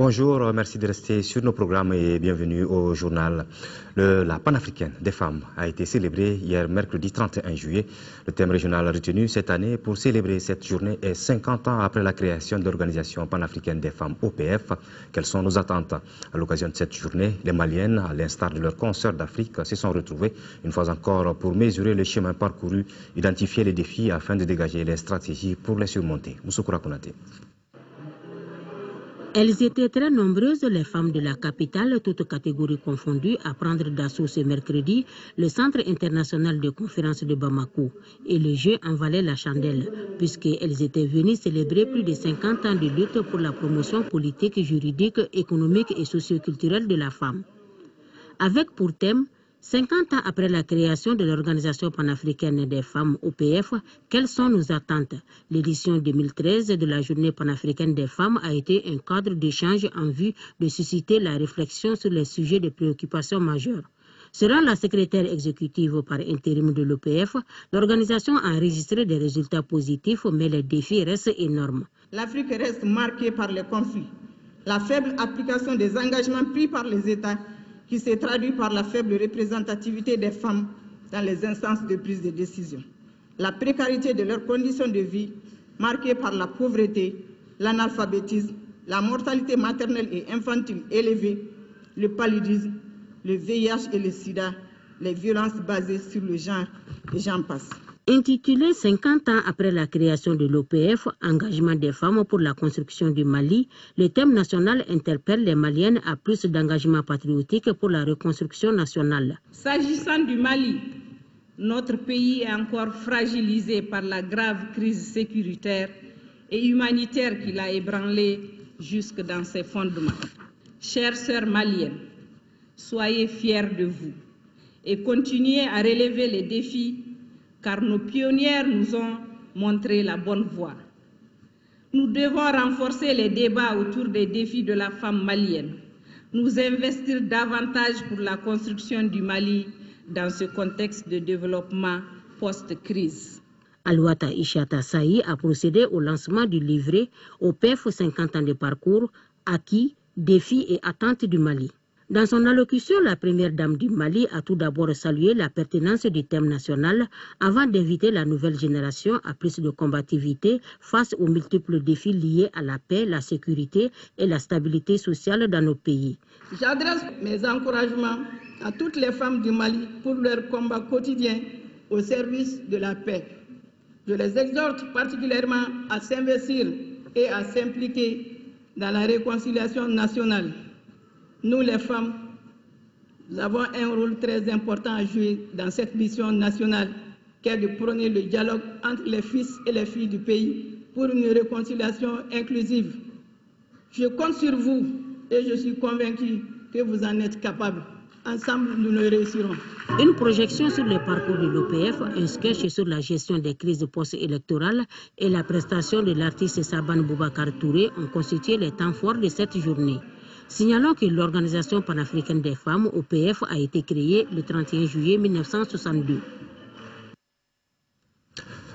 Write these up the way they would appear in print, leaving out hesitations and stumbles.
Bonjour, merci de rester sur nos programmes et bienvenue au journal. La panafricaine des femmes a été célébrée hier mercredi 31 juillet. Le thème régional retenu cette année pour célébrer cette journée est 50 ans après la création de l'Organisation panafricaine des femmes OPF. Quelles sont nos attentes? À l'occasion de cette journée, les Maliennes, à l'instar de leurs consoeurs d'Afrique, se sont retrouvées une fois encore pour mesurer le chemin parcouru, identifier les défis afin de dégager les stratégies pour les surmonter. Moussoukura Konaté. Elles étaient très nombreuses, les femmes de la capitale, toutes catégories confondues, à prendre d'assaut ce mercredi le Centre international de conférences de Bamako. Et le jeu en valait la chandelle, puisqu'elles étaient venues célébrer plus de 50 ans de lutte pour la promotion politique, juridique, économique et socioculturelle de la femme. Avec pour thème 50 ans après la création de l'Organisation panafricaine des femmes OPF, quelles sont nos attentes? L'édition 2013 de la Journée panafricaine des femmes a été un cadre d'échange en vue de susciter la réflexion sur les sujets de préoccupation majeures. Selon la secrétaire exécutive par intérim de l'OPF, l'organisation a enregistré des résultats positifs, mais les défis restent énormes. L'Afrique reste marquée par les conflits, la faible application des engagements pris par les États, qui se traduit par la faible représentativité des femmes dans les instances de prise de décision. La précarité de leurs conditions de vie, marquée par la pauvreté, l'analphabétisme, la mortalité maternelle et infantile élevée, le paludisme, le VIH et le sida, les violences basées sur le genre, et j'en passe. Intitulé 50 ans après la création de l'OPF, Engagement des femmes pour la construction du Mali, le thème national interpelle les Maliennes à plus d'engagement patriotique pour la reconstruction nationale. S'agissant du Mali, notre pays est encore fragilisé par la grave crise sécuritaire et humanitaire qui l'a ébranlé jusque dans ses fondements. Chères sœurs maliennes, soyez fiers de vous et continuez à relever les défis car nos pionnières nous ont montré la bonne voie. Nous devons renforcer les débats autour des défis de la femme malienne, nous investir davantage pour la construction du Mali dans ce contexte de développement post-crise. Alouata Ishata Saï a procédé au lancement du livret OPF 50 ans de parcours, acquis, défis et attentes du Mali. Dans son allocution, la première dame du Mali a tout d'abord salué la pertinence du thème national avant d'inviter la nouvelle génération à plus de combativité face aux multiples défis liés à la paix, la sécurité et la stabilité sociale dans nos pays. J'adresse mes encouragements à toutes les femmes du Mali pour leur combat quotidien au service de la paix. Je les exhorte particulièrement à s'investir et à s'impliquer dans la réconciliation nationale. Nous, les femmes, nous avons un rôle très important à jouer dans cette mission nationale qui est de prôner le dialogue entre les fils et les filles du pays pour une réconciliation inclusive. Je compte sur vous et je suis convaincue que vous en êtes capables. Ensemble, nous le réussirons. Une projection sur le parcours de l'OPF, un sketch sur la gestion des crises post-électorales et la prestation de l'artiste Saban Boubacar Touré ont constitué les temps forts de cette journée. Signalons que l'Organisation panafricaine des femmes, OPF, a été créée le 31 juillet 1962.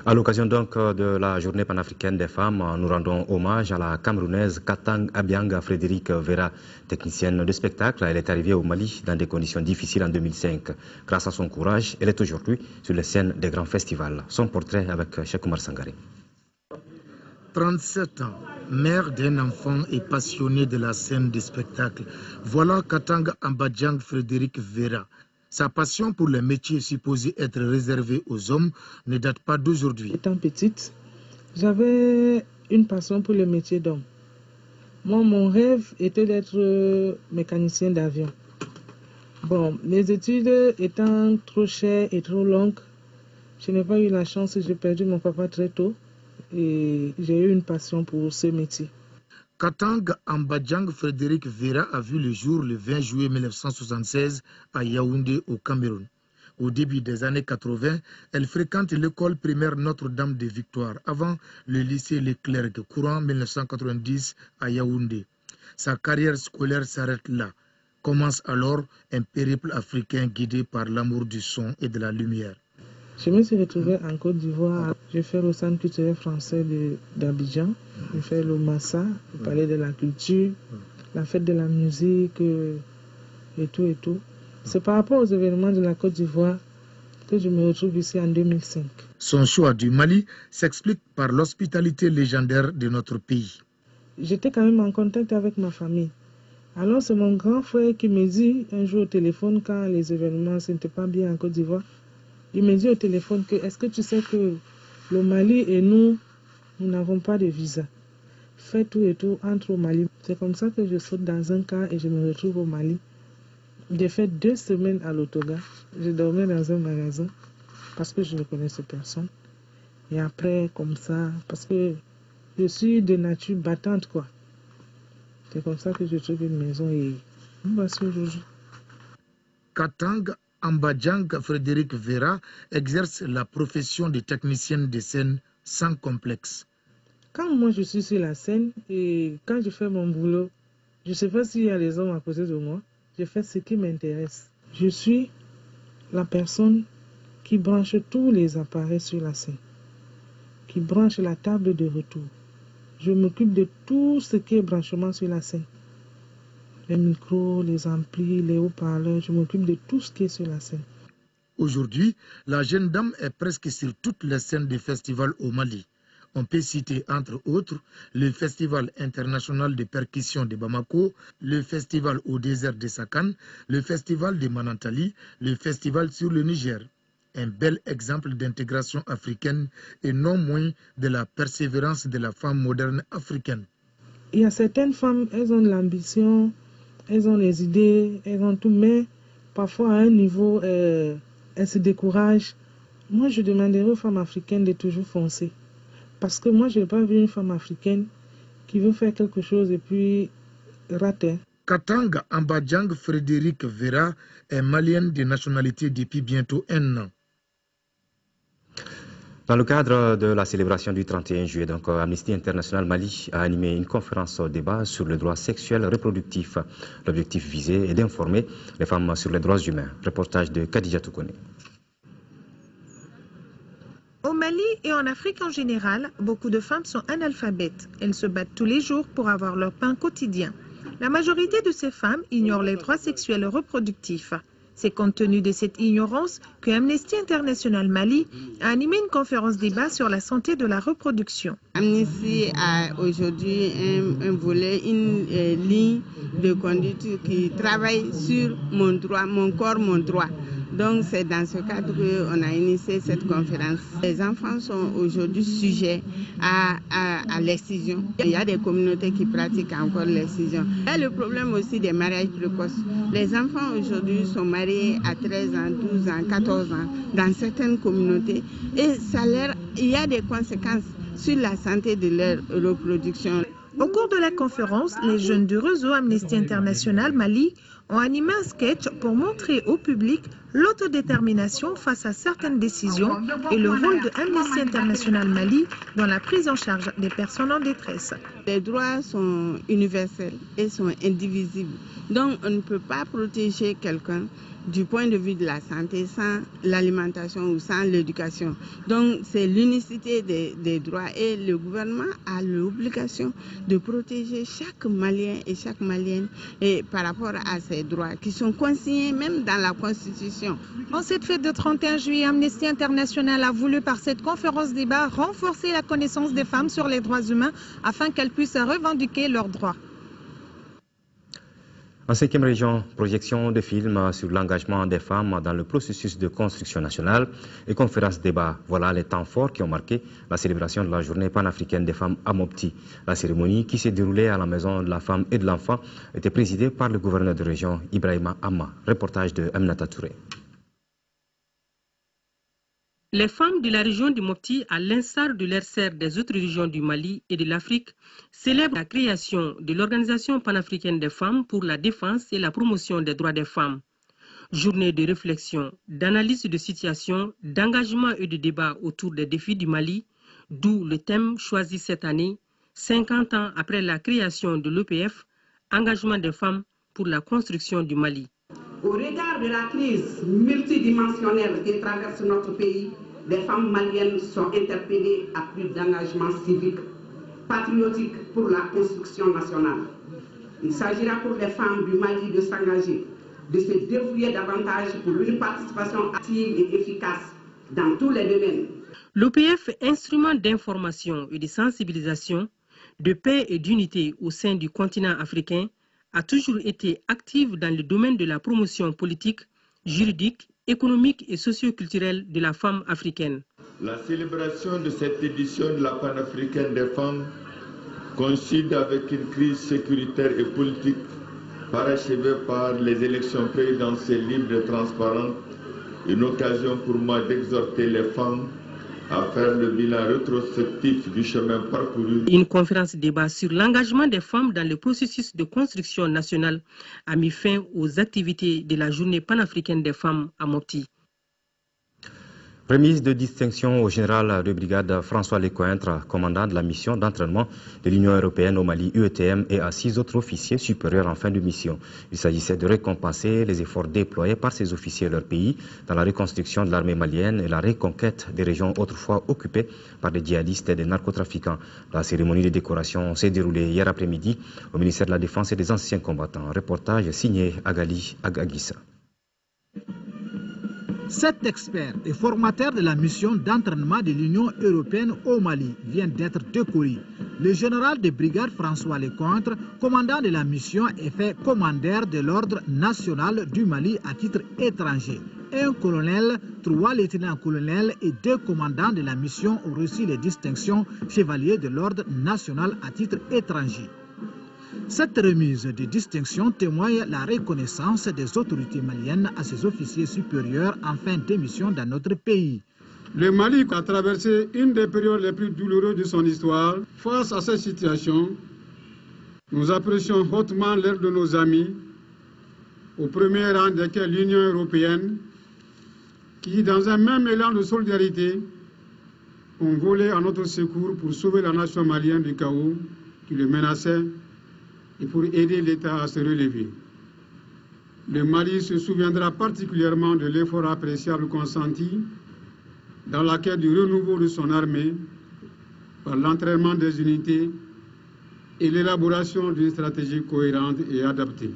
À l'occasion donc de la journée panafricaine des femmes, nous rendons hommage à la Camerounaise Katang Abianga Frédéric Vera, technicienne de spectacle. Elle est arrivée au Mali dans des conditions difficiles en 2005. Grâce à son courage, elle est aujourd'hui sur les scènes des grands festivals. Son portrait avec Cheikh Oumar Sangaré. 37 ans, mère d'un enfant et passionnée de la scène des spectacles. Voilà Katang Ambadjang Frédéric Vera. Sa passion pour les métiers supposés être réservés aux hommes ne date pas d'aujourd'hui. Étant petite, j'avais une passion pour le métier d'homme. Moi, mon rêve était d'être mécanicien d'avion. Bon, mes études étant trop chères et trop longues, je n'ai pas eu la chance, j'ai perdu mon papa très tôt. Et j'ai eu une passion pour ce métier. Katang Ambadjang Frédéric Vera a vu le jour le 20 juillet 1976 à Yaoundé au Cameroun. Au début des années 80, elle fréquente l'école primaire Notre-Dame de Victoire avant le lycée Leclerc courant 1990 à Yaoundé. Sa carrière scolaire s'arrête là. Commence alors un périple africain guidé par l'amour du son et de la lumière. Je me suis retrouvée en Côte d'Ivoire. J'ai fait le centre culturel français d'Abidjan. J'ai fait le Massa, le palais de la culture. la fête de la musique et tout et tout. C'est par rapport aux événements de la Côte d'Ivoire que je me retrouve ici en 2005. Son choix du Mali s'explique par l'hospitalité légendaire de notre pays. J'étais quand même en contact avec ma famille. Alors c'est mon grand frère qui me dit un jour au téléphone, quand les événements n'étaient pas bien en Côte d'Ivoire, il me dit au téléphone que est-ce que tu sais que le Mali et nous n'avons pas de visa. Fais tout et tout, entre au Mali. C'est comme ça que je saute dans un car et je me retrouve au Mali. J'ai fait 2 semaines à l'Autoga. Je dormais dans un magasin parce que je ne connaissais personne. Et après, comme ça, parce que je suis de nature battante, quoi. C'est comme ça que je trouve une maison et me voici aujourd'hui. Katang Ambadjang Frédéric Vera exerce la profession de technicienne de scène sans complexe. Quand moi je suis sur la scène et quand je fais mon boulot, je ne sais pas s'il y a des hommes à côté de moi, je fais ce qui m'intéresse. Je suis la personne qui branche tous les appareils sur la scène, qui branche la table de retour. Je m'occupe de tout ce qui est branchement sur la scène. Les micros, les amplis, les haut-parleurs, je m'occupe de tout ce qui est sur la scène. Aujourd'hui, la jeune dame est presque sur toutes les scènes des festivals au Mali. On peut citer entre autres le Festival international de percussion de Bamako, le Festival au désert de Sakan, le Festival de Manantali, le Festival sur le Niger. Un bel exemple d'intégration africaine et non moins de la persévérance de la femme moderne africaine. Il y a certaines femmes, elles ont de l'ambition, elles ont les idées, elles ont tout, mais parfois à un niveau, elles se découragent. Moi, je demanderais aux femmes africaines de toujours foncer. Parce que moi, je n'ai pas vu une femme africaine qui veut faire quelque chose et puis rater. Katanga Ambadjang Frédéric Vera est malienne de nationalité depuis bientôt 1 an. Dans le cadre de la célébration du 31 juillet, donc, Amnesty International Mali a animé une conférence débat sur les droits sexuels reproductifs. L'objectif visé est d'informer les femmes sur les droits humains. Reportage de Khadija Toukone. Au Mali et en Afrique en général, beaucoup de femmes sont analphabètes. Elles se battent tous les jours pour avoir leur pain quotidien. La majorité de ces femmes ignorent les droits sexuels reproductifs. C'est compte tenu de cette ignorance que Amnesty International Mali a animé une conférence débat sur la santé de la reproduction. Amnesty a aujourd'hui un volet, une ligne de conduite qui travaille sur mon droit, mon corps, mon droit. Donc c'est dans ce cadre qu'on a initié cette conférence. Les enfants sont aujourd'hui sujets à l'excision. Il y a des communautés qui pratiquent encore l'excision. Il y a le problème aussi des mariages précoces. Les enfants aujourd'hui sont mariés à 13 ans, 12 ans, 14 ans dans certaines communautés et il y a des conséquences sur la santé de leur reproduction. Au cours de la conférence, les jeunes du réseau Amnesty International Mali ont animé un sketch pour montrer au public l'autodétermination face à certaines décisions et le rôle de Amnesty International Mali dans la prise en charge des personnes en détresse. Les droits sont universels et sont indivisibles. Donc on ne peut pas protéger quelqu'un du point de vue de la santé sans l'alimentation ou sans l'éducation. Donc c'est l'unicité des droits et le gouvernement a l'obligation de protéger chaque Malien et chaque Malienne et par rapport à ces droits qui sont consignés même dans la Constitution. En cette fête de 31 juillet, Amnesty International a voulu par cette conférence débat renforcer la connaissance des femmes sur les droits humains afin qu'elles puissent revendiquer leurs droits. En 5e région, projection de films sur l'engagement des femmes dans le processus de construction nationale et conférence débat. Voilà les temps forts qui ont marqué la célébration de la journée panafricaine des femmes à Mopti. La cérémonie qui s'est déroulée à la maison de la femme et de l'enfant était présidée par le gouverneur de région Ibrahima Amma. Reportage de Aminata Touré. Les femmes de la région du Mopti, à l'instar de leurs sœurs des autres régions du Mali et de l'Afrique, célèbrent la création de l'Organisation panafricaine des femmes pour la défense et la promotion des droits des femmes. Journée de réflexion, d'analyse de situation, d'engagement et de débat autour des défis du Mali, d'où le thème choisi cette année, 50 ans après la création de l'EPF, engagement des femmes pour la construction du Mali. Au regard de la crise multidimensionnelle qui traverse notre pays, les femmes maliennes sont interpellées à plus d'engagement civique, patriotique pour la construction nationale. Il s'agira pour les femmes du Mali de s'engager, de se dévouer davantage pour une participation active et efficace dans tous les domaines. L'OPF, instrument d'information et de sensibilisation, de paix et d'unité au sein du continent africain, a toujours été active dans le domaine de la promotion politique, juridique, économique et socio-culturelle de la femme africaine. La célébration de cette édition de la panafricaine des femmes coïncide avec une crise sécuritaire et politique parachevée par les élections présidentielles libres et transparentes, une occasion pour moi d'exhorter les femmes à faire le bilan rétrospectif du chemin parcouru. Une conférence débat sur l'engagement des femmes dans le processus de construction nationale a mis fin aux activités de la journée panafricaine des femmes à Mopti. Remise de distinction au général de brigade François Lecointre, commandant de la mission d'entraînement de l'Union européenne au Mali UETM et à 6 autres officiers supérieurs en fin de mission. Il s'agissait de récompenser les efforts déployés par ces officiers et leur pays dans la reconstruction de l'armée malienne et la reconquête des régions autrefois occupées par des djihadistes et des narcotrafiquants. La cérémonie de décoration s'est déroulée hier après-midi au ministère de la Défense et des anciens combattants. Reportage signé Agali Agagissa. 7 experts et formateurs de la mission d'entraînement de l'Union européenne au Mali viennent d'être décorés. Le général de brigade François Lecointre, commandant de la mission, est fait commandeur de l'ordre national du Mali à titre étranger. Un colonel, 3 lieutenants-colonels et 2 commandants de la mission ont reçu les distinctions chevalier de l'ordre national à titre étranger. Cette remise de distinction témoigne la reconnaissance des autorités maliennes à ses officiers supérieurs en fin de mission dans notre pays. Le Mali a traversé une des périodes les plus douloureuses de son histoire. Face à cette situation, nous apprécions hautement l'aide de nos amis, au premier rang desquels l'Union européenne, qui, dans un même élan de solidarité, ont volé à notre secours pour sauver la nation malienne du chaos qui le menaçait et pour aider l'État à se relever. Le Mali se souviendra particulièrement de l'effort appréciable consenti dans la quête du renouveau de son armée par l'entraînement des unités et l'élaboration d'une stratégie cohérente et adaptée.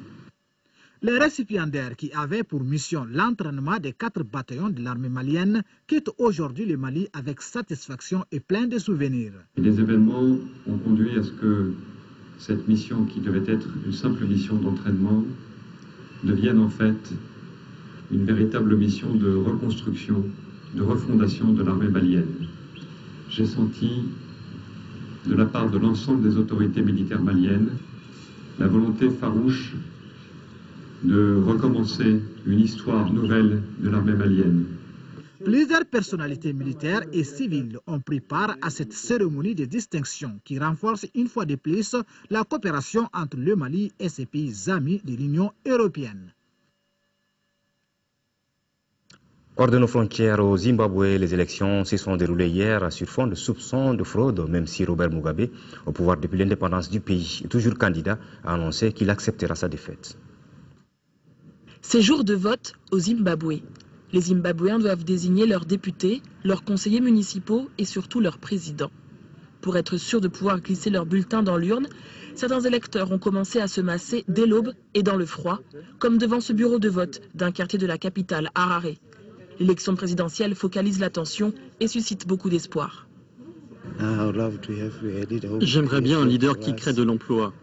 Les récipiendaires qui avaient pour mission l'entraînement des 4 bataillons de l'armée malienne quittent aujourd'hui le Mali avec satisfaction et plein de souvenirs. Les événements ont conduit à ce que cette mission, qui devait être une simple mission d'entraînement, devienne en fait une véritable mission de reconstruction, de refondation de l'armée malienne. J'ai senti, de la part de l'ensemble des autorités militaires maliennes, la volonté farouche de recommencer une histoire nouvelle de l'armée malienne. Plusieurs personnalités militaires et civiles ont pris part à cette cérémonie de distinction qui renforce une fois de plus la coopération entre le Mali et ses pays amis de l'Union européenne. Hors de nos frontières, au Zimbabwe, les élections se sont déroulées hier sur fond de soupçons de fraude, même si Robert Mugabe, au pouvoir depuis l'indépendance du pays, toujours candidat, a annoncé qu'il acceptera sa défaite. C'est jour de vote au Zimbabwe. Les Zimbabwéens doivent désigner leurs députés, leurs conseillers municipaux et surtout leurs présidents. Pour être sûrs de pouvoir glisser leur bulletin dans l'urne, certains électeurs ont commencé à se masser dès l'aube et dans le froid, comme devant ce bureau de vote d'un quartier de la capitale, Harare. L'élection présidentielle focalise l'attention et suscite beaucoup d'espoir. J'aimerais bien un leader qui crée de l'emploi,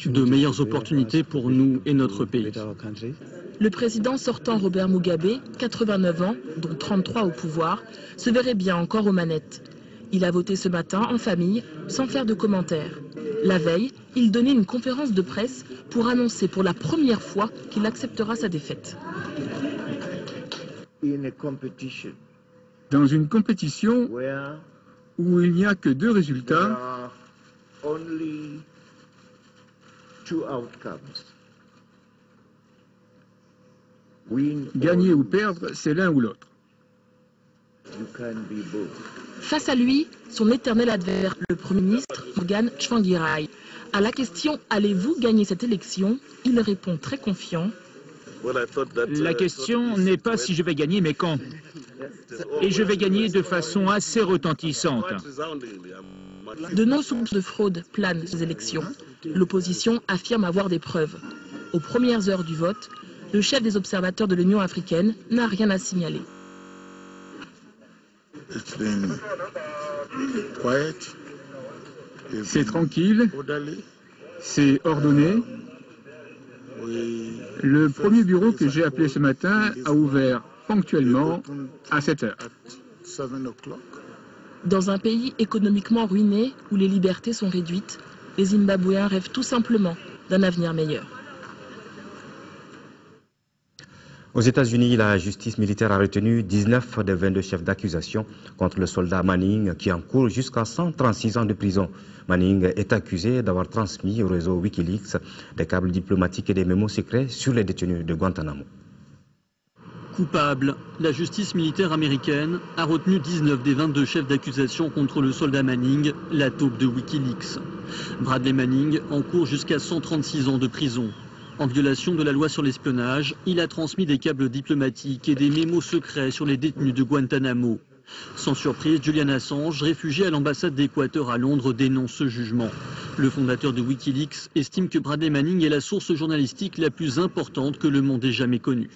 de meilleures opportunités pour nous et notre pays. Le président sortant Robert Mugabe, 89 ans, dont 33 au pouvoir, se verrait bien encore aux manettes. Il a voté ce matin en famille, sans faire de commentaires. La veille, il donnait une conférence de presse pour annoncer pour la première fois qu'il acceptera sa défaite. Dans une compétition où il n'y a que 2 résultats, gagner ou perdre, c'est l'un ou l'autre. Face à lui, son éternel adversaire, le Premier ministre Morgan Tsvangirai. À la question « Allez-vous gagner cette élection ?», il répond très confiant. La question n'est pas si je vais gagner, mais quand. Et je vais gagner de façon assez retentissante. De nombreux soupçons de fraude planent ces élections. L'opposition affirme avoir des preuves. Aux premières heures du vote, le chef des observateurs de l'Union africaine n'a rien à signaler. C'est tranquille, c'est ordonné. Le premier bureau que j'ai appelé ce matin a ouvert ponctuellement à 7 heures. Dans un pays économiquement ruiné où les libertés sont réduites, les Zimbabwéens rêvent tout simplement d'un avenir meilleur. Aux États-Unis, la justice militaire a retenu 19 des 22 chefs d'accusation contre le soldat Manning qui encourt jusqu'à 136 ans de prison. Manning est accusé d'avoir transmis au réseau Wikileaks des câbles diplomatiques et des mémos secrets sur les détenus de Guantanamo. Coupable, la justice militaire américaine a retenu 19 des 22 chefs d'accusation contre le soldat Manning, la taupe de Wikileaks. Bradley Manning encourt jusqu'à 136 ans de prison. En violation de la loi sur l'espionnage, il a transmis des câbles diplomatiques et des mémos secrets sur les détenus de Guantanamo. Sans surprise, Julian Assange, réfugié à l'ambassade d'Équateur à Londres, dénonce ce jugement. Le fondateur de Wikileaks estime que Bradley Manning est la source journalistique la plus importante que le monde ait jamais connue.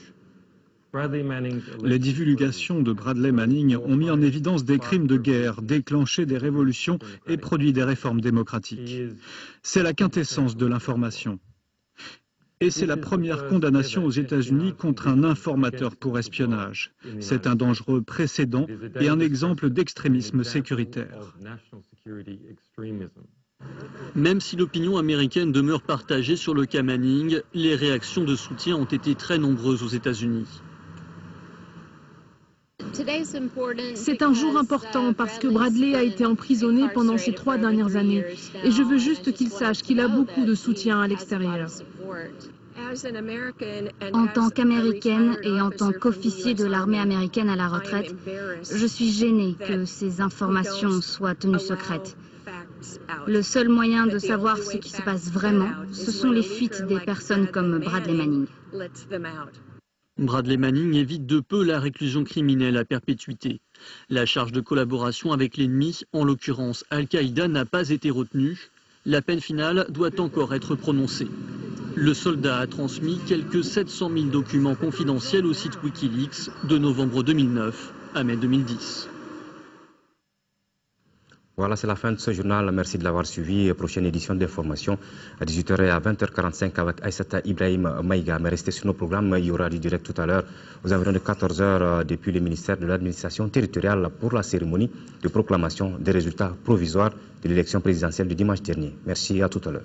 Les divulgations de Bradley Manning ont mis en évidence des crimes de guerre, déclenché des révolutions et produit des réformes démocratiques. C'est la quintessence de l'information. Et c'est la première condamnation aux États-Unis contre un informateur pour espionnage. C'est un dangereux précédent et un exemple d'extrémisme sécuritaire. Même si l'opinion américaine demeure partagée sur le cas Manning, les réactions de soutien ont été très nombreuses aux États-Unis. C'est un jour important parce que Bradley a été emprisonné pendant ces 3 dernières années et je veux juste qu'il sache qu'il a beaucoup de soutien à l'extérieur. En tant qu'Américaine et en tant qu'officier de l'armée américaine à la retraite, je suis gênée que ces informations soient tenues secrètes. Le seul moyen de savoir ce qui se passe vraiment, ce sont les fuites des personnes comme Bradley Manning. Bradley Manning évite de peu la réclusion criminelle à perpétuité. La charge de collaboration avec l'ennemi, en l'occurrence Al-Qaïda, n'a pas été retenue. La peine finale doit encore être prononcée. Le soldat a transmis quelques 700 000 documents confidentiels au site Wikileaks de novembre 2009 à mai 2010. Voilà, c'est la fin de ce journal. Merci de l'avoir suivi. Prochaine édition d'information à 18h et à 20h45 avec Aïssata Ibrahim Maïga. Mais restez sur nos programmes. Il y aura du direct tout à l'heure aux environs de 14h depuis le ministère de l'administration territoriale pour la cérémonie de proclamation des résultats provisoires de l'élection présidentielle du dimanche dernier. Merci, à tout à l'heure.